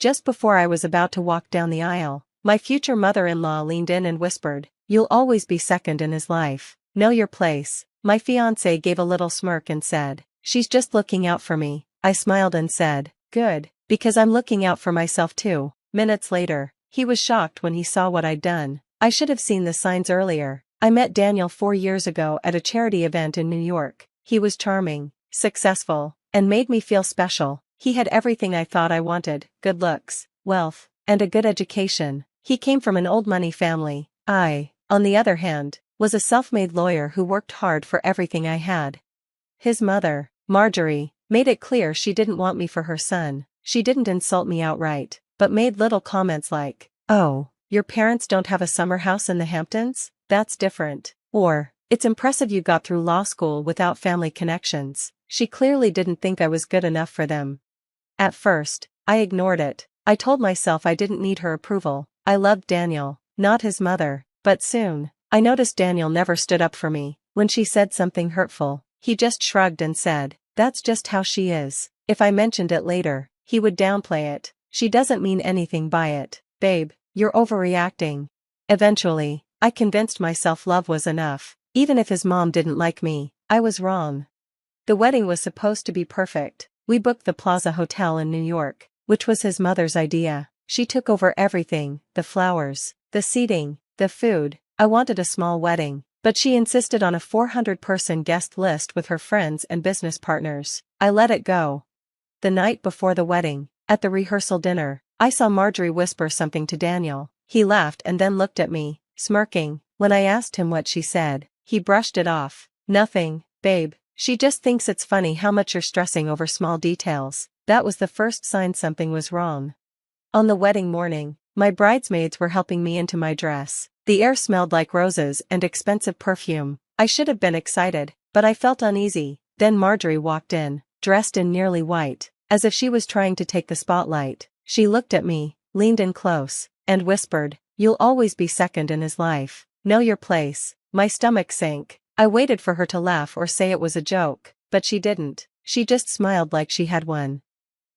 Just before I was about to walk down the aisle, my future mother-in-law leaned in and whispered, "You'll always be second in his life. Know your place." My fiancé gave a little smirk and said, "She's just looking out for me." I smiled and said, "Good, because I'm looking out for myself too." Minutes later, he was shocked when he saw what I'd done. I should have seen the signs earlier. I met Daniel 4 years ago at a charity event in New York. He was charming, successful, and made me feel special. He had everything I thought I wanted: good looks, wealth, and a good education. He came from an old money family. I, on the other hand, was a self-made lawyer who worked hard for everything I had. His mother, Marjorie, made it clear she didn't want me for her son. She didn't insult me outright, but made little comments like, "Oh, your parents don't have a summer house in the Hamptons? That's different." Or, "It's impressive you got through law school without family connections." She clearly didn't think I was good enough for them. At first, I ignored it. I told myself I didn't need her approval. I loved Daniel, not his mother. But soon, I noticed Daniel never stood up for me. When she said something hurtful, he just shrugged and said, "That's just how she is." If I mentioned it later, he would downplay it. "She doesn't mean anything by it. Babe, you're overreacting." Eventually, I convinced myself love was enough. Even if his mom didn't like me, I was wrong. The wedding was supposed to be perfect. We booked the Plaza Hotel in New York, which was his mother's idea. She took over everything: the flowers, the seating, the food. I wanted a small wedding, but she insisted on a 400-person guest list with her friends and business partners. I let it go. The night before the wedding, at the rehearsal dinner, I saw Marjorie whisper something to Daniel. He laughed and then looked at me, smirking. When I asked him what she said, he brushed it off. "Nothing, babe. She just thinks it's funny how much you're stressing over small details." That was the first sign something was wrong. On the wedding morning, my bridesmaids were helping me into my dress. The air smelled like roses and expensive perfume. I should have been excited, but I felt uneasy. Then Marjorie walked in, dressed in nearly white, as if she was trying to take the spotlight. She looked at me, leaned in close, and whispered, "You'll always be second in his life. Know your place." My stomach sank. I waited for her to laugh or say it was a joke, but she didn't. She just smiled like she had won.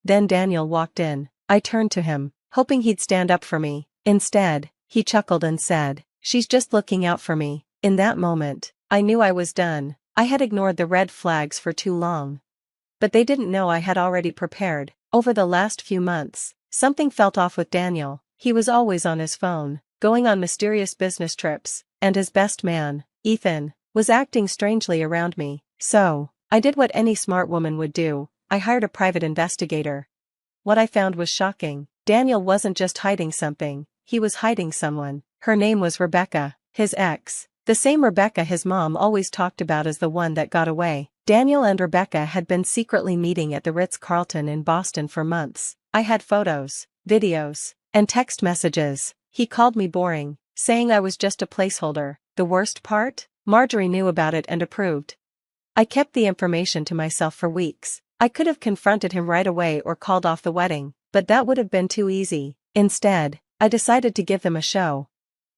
Then Daniel walked in. I turned to him, hoping he'd stand up for me. Instead, he chuckled and said, "She's just looking out for me." In that moment, I knew I was done. I had ignored the red flags for too long. But they didn't know I had already prepared. Over the last few months, something felt off with Daniel. He was always on his phone, going on mysterious business trips, and his best man, Ethan, was acting strangely around me. So, I did what any smart woman would do. I hired a private investigator. What I found was shocking. Daniel wasn't just hiding something, he was hiding someone. Her name was Rebecca, his ex. The same Rebecca his mom always talked about as the one that got away. Daniel and Rebecca had been secretly meeting at the Ritz-Carlton in Boston for months. I had photos, videos, and text messages. He called me boring, saying I was just a placeholder. The worst part? Marjorie knew about it and approved. I kept the information to myself for weeks. I could have confronted him right away or called off the wedding, but that would have been too easy. Instead, I decided to give them a show.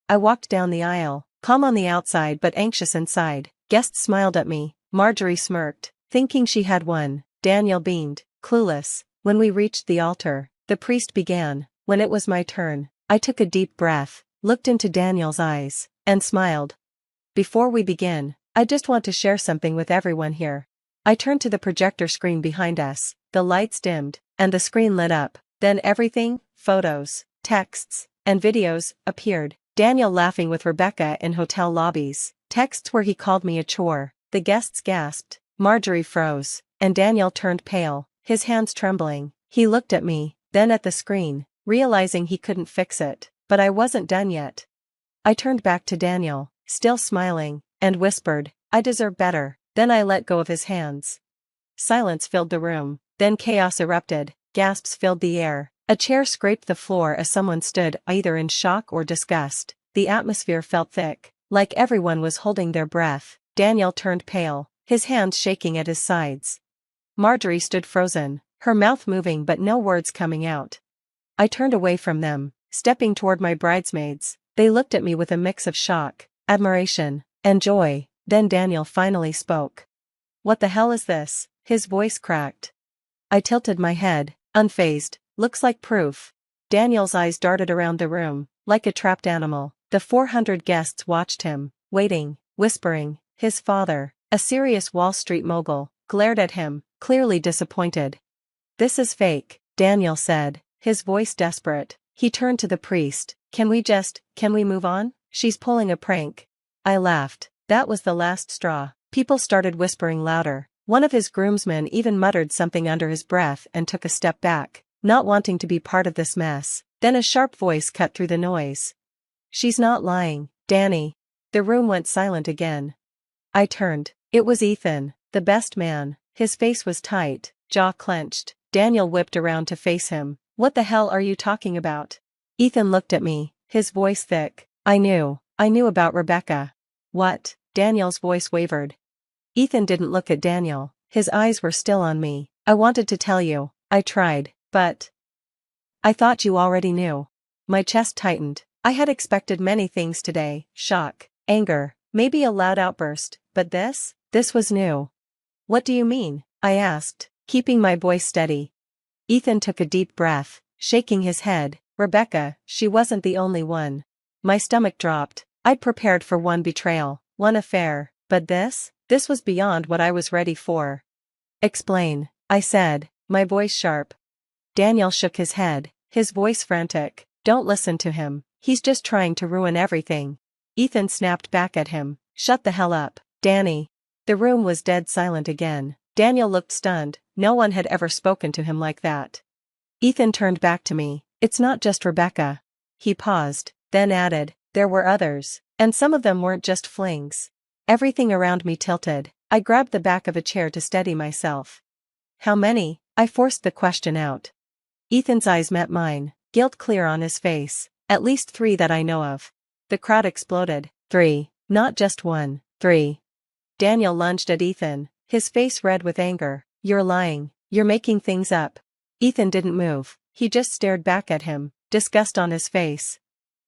I walked down the aisle, calm on the outside but anxious inside. Guests smiled at me. Marjorie smirked, thinking she had won. Daniel beamed, clueless. When we reached the altar, the priest began. When it was my turn, I took a deep breath, looked into Daniel's eyes, and smiled. "Before we begin, I just want to share something with everyone here." I turned to the projector screen behind us. The lights dimmed, and the screen lit up. Then everything, photos, texts, and videos, appeared. Daniel laughing with Rebecca in hotel lobbies. Texts where he called me a chore. The guests gasped. Marjorie froze, and Daniel turned pale, his hands trembling. He looked at me, then at the screen, realizing he couldn't fix it. But I wasn't done yet. I turned back to Daniel, still smiling, and whispered, "I deserve better." Then I let go of his hands. Silence filled the room. Then chaos erupted. Gasps filled the air. A chair scraped the floor as someone stood either in shock or disgust. The atmosphere felt thick, like everyone was holding their breath. Daniel turned pale, his hands shaking at his sides. Marjorie stood frozen, her mouth moving but no words coming out. I turned away from them, stepping toward my bridesmaids. They looked at me with a mix of shock, admiration, and joy. Then Daniel finally spoke. "What the hell is this?" His voice cracked. I tilted my head, unfazed. "Looks like proof." Daniel's eyes darted around the room, like a trapped animal. The 400 guests watched him, waiting, whispering. His father, a serious Wall Street mogul, glared at him, clearly disappointed. "This is fake," Daniel said, his voice desperate. He turned to the priest. Can we move on? She's pulling a prank." I laughed. That was the last straw. People started whispering louder. One of his groomsmen even muttered something under his breath and took a step back, not wanting to be part of this mess. Then a sharp voice cut through the noise. "She's not lying, Danny." The room went silent again. I turned. It was Ethan, the best man. His face was tight, jaw clenched. Daniel whipped around to face him. "What the hell are you talking about?" Ethan looked at me, his voice thick. I knew about Rebecca." "What?" Daniel's voice wavered. Ethan didn't look at Daniel, his eyes were still on me. "I wanted to tell you, I tried, but I thought you already knew." My chest tightened. I had expected many things today: shock, anger, maybe a loud outburst, but this was new. "What do you mean?" I asked, keeping my voice steady. Ethan took a deep breath, shaking his head. "Rebecca, she wasn't the only one." My stomach dropped. I'd prepared for one betrayal, one affair, but this was beyond what I was ready for. "Explain," I said, my voice sharp. Daniel shook his head, his voice frantic. "Don't listen to him, he's just trying to ruin everything." Ethan snapped back at him. "Shut the hell up, Danny." The room was dead silent again. Daniel looked stunned. No one had ever spoken to him like that. Ethan turned back to me. "It's not just Rebecca." He paused, then added, "There were others, and some of them weren't just flings." Everything around me tilted. I grabbed the back of a chair to steady myself. "How many?" I forced the question out. Ethan's eyes met mine, guilt clear on his face. "At least 3 that I know of." The crowd exploded. 3, not just 1, 3. Daniel lunged at Ethan, his face red with anger. "You're lying, you're making things up." Ethan didn't move, he just stared back at him, disgust on his face.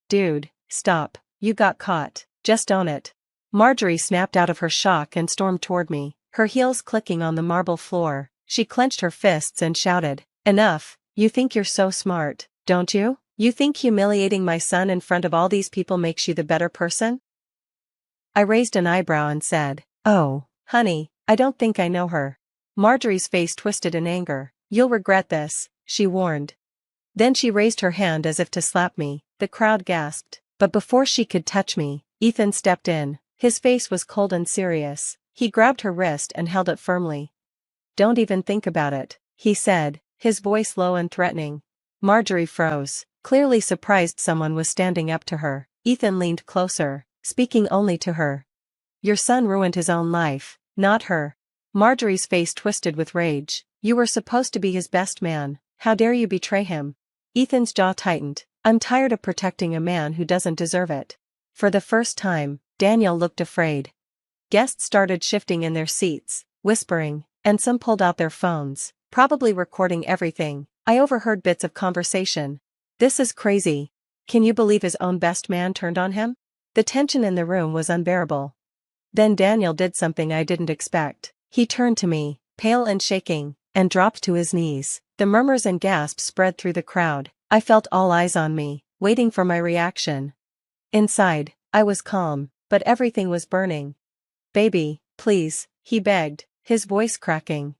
"Dude, stop, you got caught, just own it." Marjorie snapped out of her shock and stormed toward me, her heels clicking on the marble floor. She clenched her fists and shouted, "Enough, you think you're so smart, don't you? You think humiliating my son in front of all these people makes you the better person?" I raised an eyebrow and said, "Oh, honey, I don't think I know her." Marjorie's face twisted in anger. "You'll regret this," she warned. Then she raised her hand as if to slap me. The crowd gasped, but before she could touch me, Ethan stepped in. His face was cold and serious. He grabbed her wrist and held it firmly. "Don't even think about it," he said, his voice low and threatening. Marjorie froze, clearly surprised someone was standing up to her. Ethan leaned closer, speaking only to her. "Your son ruined his own life, not her." Marjorie's face twisted with rage. "You were supposed to be his best man. How dare you betray him?" Ethan's jaw tightened. "I'm tired of protecting a man who doesn't deserve it." For the first time, Daniel looked afraid. Guests started shifting in their seats, whispering, and some pulled out their phones, probably recording everything. I overheard bits of conversation. "This is crazy. Can you believe his own best man turned on him?" The tension in the room was unbearable. Then Daniel did something I didn't expect. He turned to me, pale and shaking, and dropped to his knees. The murmurs and gasps spread through the crowd. I felt all eyes on me, waiting for my reaction. Inside, I was calm, but everything was burning. "Baby, please," he begged, his voice cracking.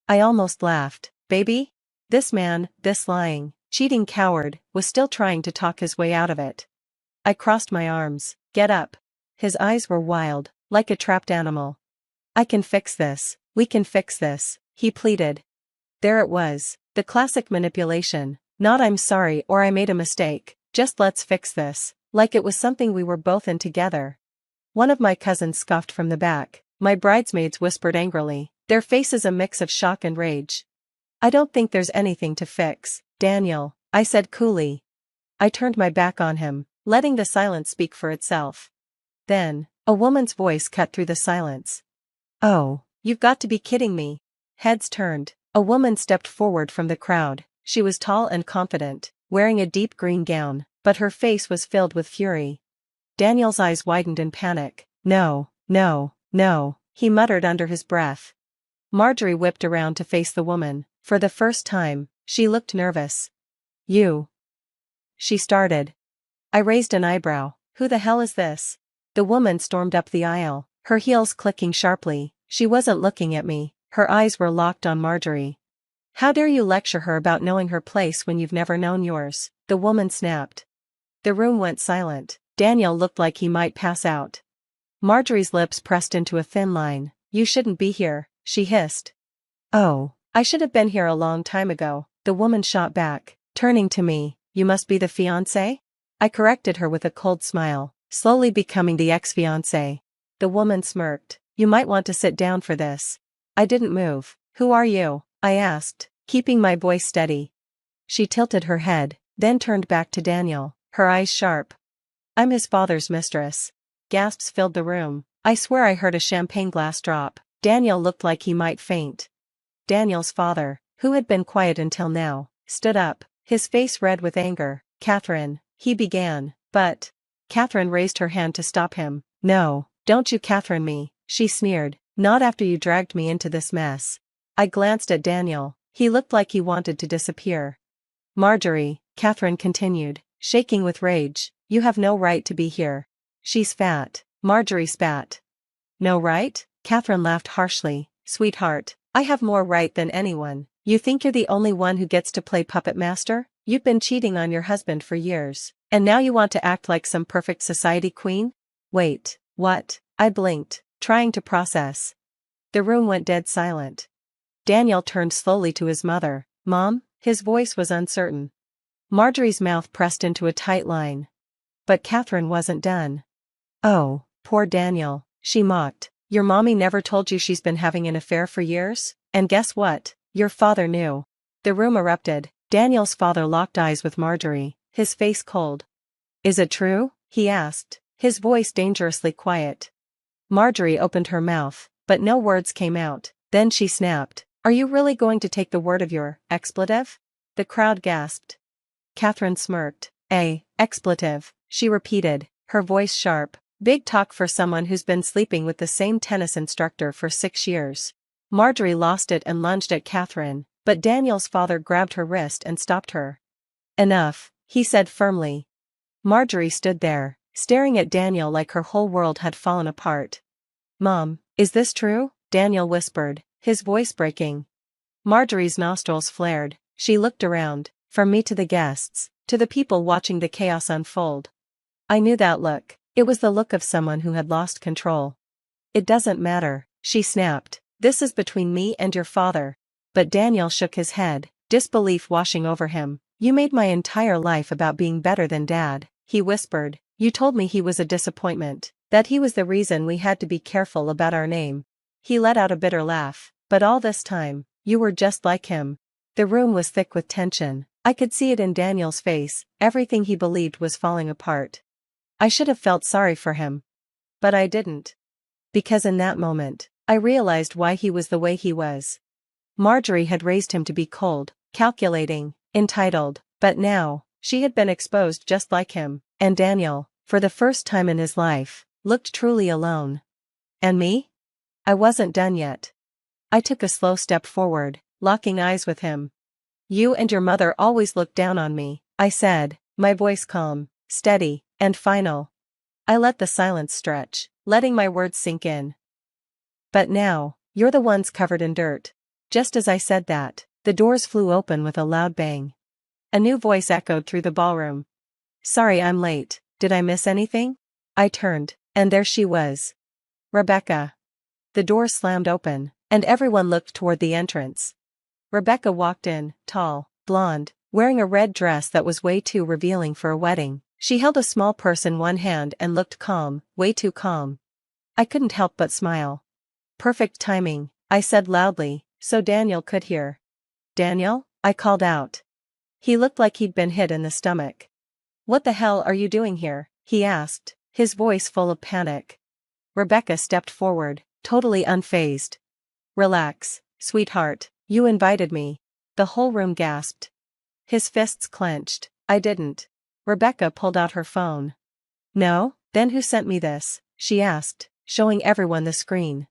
I almost laughed. "Baby?" This man, this lying, cheating coward, was still trying to talk his way out of it. I crossed my arms. "Get up." His eyes were wild, like a trapped animal. "I can fix this, we can fix this," he pleaded. There it was, the classic manipulation. Not "I'm sorry" or "I made a mistake," just "let's fix this," like it was something we were both in together. One of my cousins scoffed from the back. My bridesmaids whispered angrily, their faces a mix of shock and rage. "I don't think there's anything to fix, Daniel," I said coolly. I turned my back on him, letting the silence speak for itself. Then, a woman's voice cut through the silence. "Oh, you've got to be kidding me." Heads turned. A woman stepped forward from the crowd. She was tall and confident, wearing a deep green gown, but her face was filled with fury. Daniel's eyes widened in panic. "No, no, no," he muttered under his breath. Marjorie whipped around to face the woman. For the first time, she looked nervous. "You." she started. I raised an eyebrow. Who the hell is this? The woman stormed up the aisle, her heels clicking sharply. She wasn't looking at me, her eyes were locked on Marjorie. How dare you lecture her about knowing her place when you've never known yours? The woman snapped. The room went silent. Daniel looked like he might pass out. Marjorie's lips pressed into a thin line. You shouldn't be here, she hissed. Oh, I should have been here a long time ago, the woman shot back, turning to me. You must be the fiancé? I corrected her with a cold smile, slowly becoming the ex-fiancé. The woman smirked. You might want to sit down for this. I didn't move. Who are you? I asked, keeping my voice steady. She tilted her head, then turned back to Daniel, her eyes sharp. I'm his father's mistress. Gasps filled the room. I swear I heard a champagne glass drop. Daniel looked like he might faint. Daniel's father, who had been quiet until now, stood up, his face red with anger. Catherine, he began, but... Catherine raised her hand to stop him. No, don't you Catherine me, she sneered, not after you dragged me into this mess. I glanced at Daniel, he looked like he wanted to disappear. Marjorie, Catherine continued, shaking with rage, you have no right to be here. She's fat. Marjorie spat. No right? Catherine laughed harshly. Sweetheart, I have more right than anyone. You think you're the only one who gets to play puppet master? You've been cheating on your husband for years, and now you want to act like some perfect society queen? Wait, what? I blinked, trying to process. The room went dead silent. Daniel turned slowly to his mother. Mom? His voice was uncertain. Marjorie's mouth pressed into a tight line. But Catherine wasn't done. Oh, poor Daniel, she mocked. Your mommy never told you she's been having an affair for years? And guess what? Your father knew. The room erupted. Daniel's father locked eyes with Marjorie, his face cold. Is it true? He asked, his voice dangerously quiet. Marjorie opened her mouth, but no words came out. Then she snapped. Are you really going to take the word of your expletive? The crowd gasped. Catherine smirked. Expletive, she repeated, her voice sharp. Big talk for someone who's been sleeping with the same tennis instructor for 6 years. Marjorie lost it and lunged at Catherine, but Daniel's father grabbed her wrist and stopped her. Enough, he said firmly. Marjorie stood there, staring at Daniel like her whole world had fallen apart. Mom, is this true? Daniel whispered, his voice breaking. Marjorie's nostrils flared. She looked around, from me to the guests, to the people watching the chaos unfold. I knew that look. It was the look of someone who had lost control. It doesn't matter, she snapped. This is between me and your father. But Daniel shook his head, disbelief washing over him. You made my entire life about being better than Dad, he whispered. You told me he was a disappointment, that he was the reason we had to be careful about our name. He let out a bitter laugh. But all this time, you were just like him. The room was thick with tension. I could see it in Daniel's face. Everything he believed was falling apart. I should have felt sorry for him. But I didn't. Because in that moment, I realized why he was the way he was. Marjorie had raised him to be cold, calculating, entitled, but now, she had been exposed just like him, and Daniel, for the first time in his life, looked truly alone. And me? I wasn't done yet. I took a slow step forward, locking eyes with him. You and your mother always looked down on me, I said, my voice calm, steady, and final. I let the silence stretch, letting my words sink in. But now, you're the ones covered in dirt. Just as I said that, the doors flew open with a loud bang. A new voice echoed through the ballroom. Sorry I'm late, did I miss anything? I turned, and there she was. Rebecca. The door slammed open, and everyone looked toward the entrance. Rebecca walked in, tall, blonde, wearing a red dress that was way too revealing for a wedding. She held a small purse in one hand and looked calm, way too calm. I couldn't help but smile. Perfect timing, I said loudly, so Daniel could hear. Daniel? I called out. He looked like he'd been hit in the stomach. What the hell are you doing here? He asked, his voice full of panic. Rebecca stepped forward, totally unfazed. Relax, sweetheart, you invited me. The whole room gasped. His fists clenched. I didn't. Rebecca pulled out her phone. No? Then who sent me this? She asked, showing everyone the screen.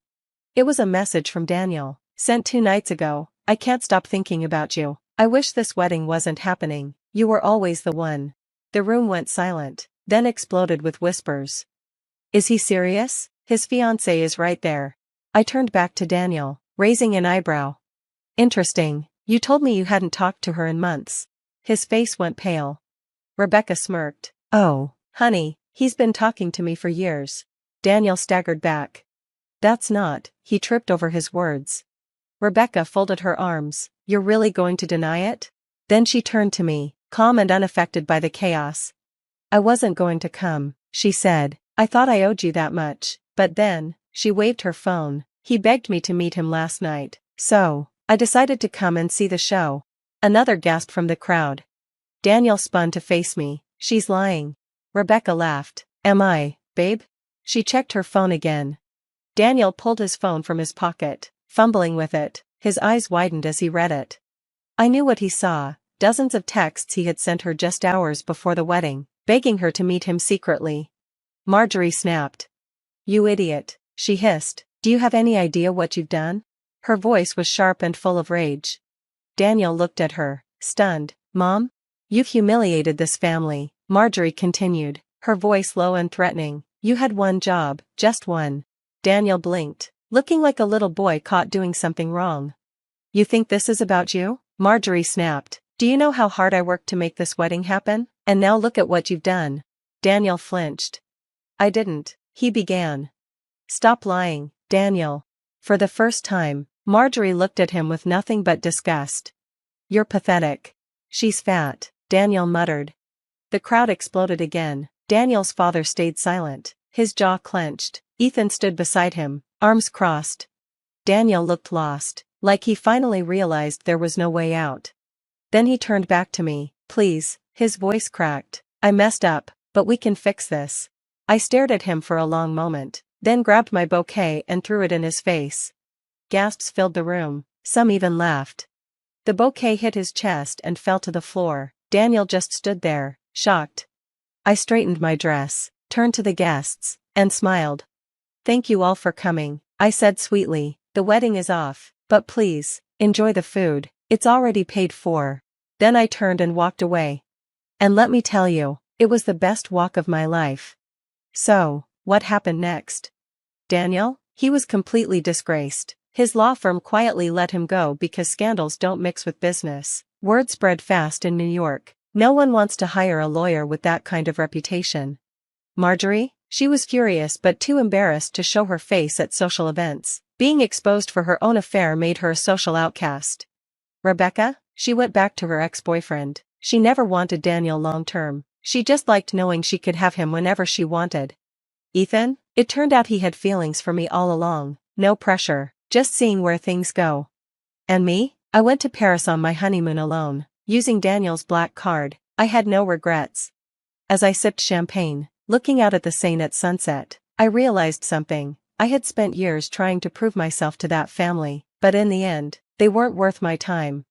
It was a message from Daniel, sent 2 nights ago. I can't stop thinking about you. I wish this wedding wasn't happening. You were always the one. The room went silent, then exploded with whispers. Is he serious? His fiancée is right there. I turned back to Daniel, raising an eyebrow. Interesting, you told me you hadn't talked to her in months. His face went pale. Rebecca smirked. Oh, honey, he's been talking to me for years. Daniel staggered back. That's not, he tripped over his words. Rebecca folded her arms. You're really going to deny it? Then she turned to me, calm and unaffected by the chaos. I wasn't going to come, she said. I thought I owed you that much, but then, she waved her phone. He begged me to meet him last night, so I decided to come and see the show. Another gasp from the crowd. Daniel spun to face me. She's lying. Rebecca laughed. Am I, babe? She checked her phone again. Daniel pulled his phone from his pocket, fumbling with it. His eyes widened as he read it. I knew what he saw, dozens of texts he had sent her just hours before the wedding, begging her to meet him secretly. Marjorie snapped. You idiot, she hissed. Do you have any idea what you've done? Her voice was sharp and full of rage. Daniel looked at her, stunned. Mom? You've humiliated this family, Marjorie continued, her voice low and threatening. You had one job, just one. Daniel blinked, looking like a little boy caught doing something wrong. You think this is about you? Marjorie snapped. Do you know how hard I worked to make this wedding happen? And now look at what you've done. Daniel flinched. I didn't, he began. Stop lying, Daniel. For the first time, Marjorie looked at him with nothing but disgust. You're pathetic. She's fat, Daniel muttered. The crowd exploded again. Daniel's father stayed silent, his jaw clenched. Ethan stood beside him, arms crossed. Daniel looked lost, like he finally realized there was no way out. Then he turned back to me. Please, his voice cracked. I messed up, but we can fix this. I stared at him for a long moment, then grabbed my bouquet and threw it in his face. Gasps filled the room, some even laughed. The bouquet hit his chest and fell to the floor. Daniel just stood there, shocked. I straightened my dress, turned to the guests, and smiled. Thank you all for coming, I said sweetly. The wedding is off, but please, enjoy the food, it's already paid for. Then I turned and walked away. And let me tell you, it was the best walk of my life. So, what happened next? Daniel? He was completely disgraced. His law firm quietly let him go because scandals don't mix with business. Word spread fast in New York. No one wants to hire a lawyer with that kind of reputation. Marjorie? She was furious but too embarrassed to show her face at social events. Being exposed for her own affair made her a social outcast. Rebecca? She went back to her ex-boyfriend. She never wanted Daniel long-term. She just liked knowing she could have him whenever she wanted. Ethan? It turned out he had feelings for me all along. No pressure, just seeing where things go. And me? I went to Paris on my honeymoon alone, using Daniel's black card. I had no regrets. As I sipped champagne, looking out at the Seine at sunset, I realized something. I had spent years trying to prove myself to that family, but in the end, they weren't worth my time.